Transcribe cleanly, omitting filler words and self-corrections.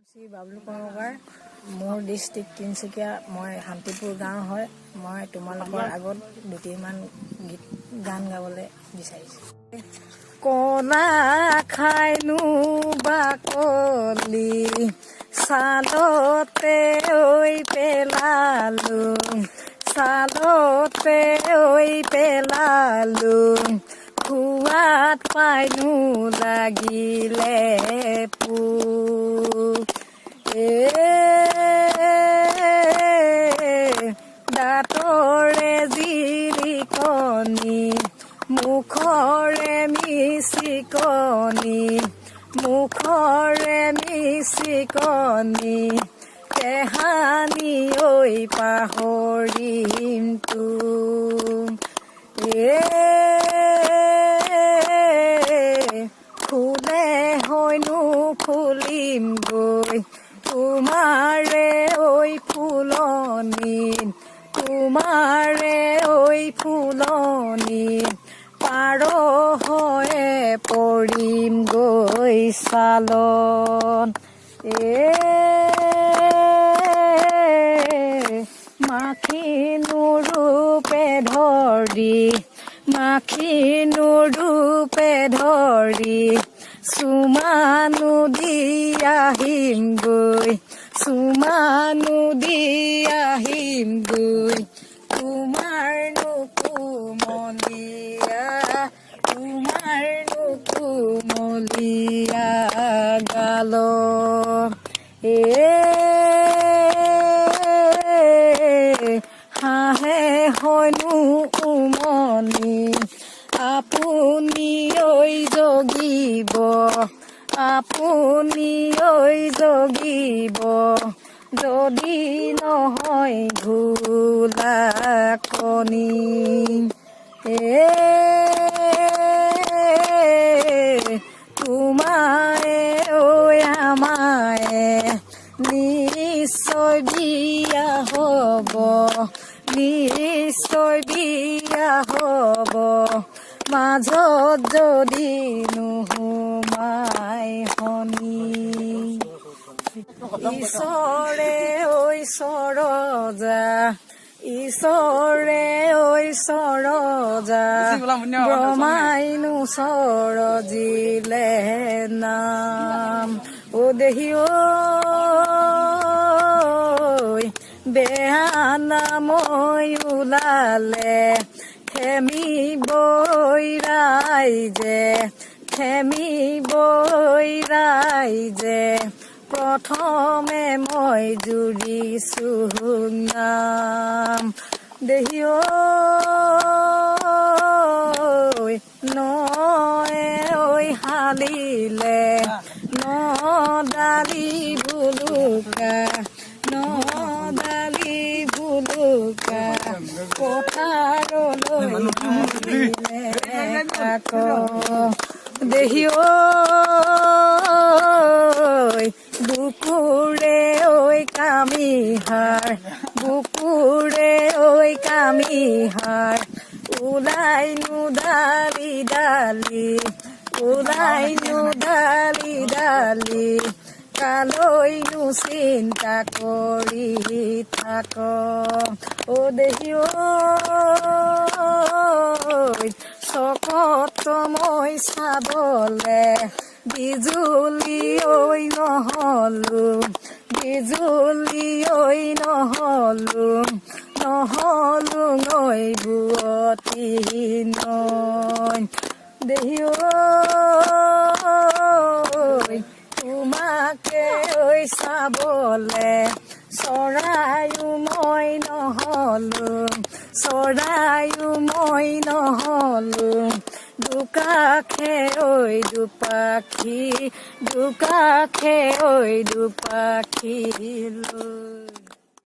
শ্ৰী বাবলু কৰ্মকাৰ মোৰ ডিষ্ট্ৰিক্ট তিনিচুকীয়া মই শান্তিপুৰ গাঁও হয় মই তোমালোকৰ আগত দুটিমান গান গাবলৈ বিচাৰিছোঁ কলা খাইনো বাকলি ছালতে ঐ পেলালো ছালতে ঐ পেলালো খুৱাত পাইনো লাগিলে দাঁতৰে জিলিকনি মুখৰে মিচিকনি কেহানি ঐ পাহৰিম তো ফুলে হয়নো ফুলিম গৈ তোমাৰে ঐ ফুলনি পাৰ হয়ে পৰিম গৈ চালত মাখিনুৰূপে ধৰি চুমানো দি আহিম গৈ তোমাৰনো কুমলীয়া গাল হাঁহে হয়নো উমনি আপুনি ঐ জগিব যদি নহয় ঘোলাকণি তোমাৰে ঐ আমাৰে নিশ্চয় বিয়া হ'ব মাজত যদি নোসোমাই শনি ঈশ্বৰে ঐ সৰজা ব্ৰহ্মাইনো সৰজিলে নাম ও দেহি ঐ বেয়া নামৈ ওলালে খেমিবই ৰাইজে প্ৰথমে মই জুৰিছো নাম দেহি ঐ নয়ে ঐ হালিলে নদালি ভুলুকা পথাৰলৈ থাক দেহি ঐ বুকুৰে ঐ কামিহাৰ ওলাইনো ডালি কালৈনো চিন্তা কৰি থাক ও দেহি ঐ চকত মই চাবলে বিজুলী ঐ নহলো ঐ বুৱতী নৈ দেহি ঐ তোমাকে ঐ চাবলে চৰায়ো মই নহলো দুকাষে দুপাখী লৈ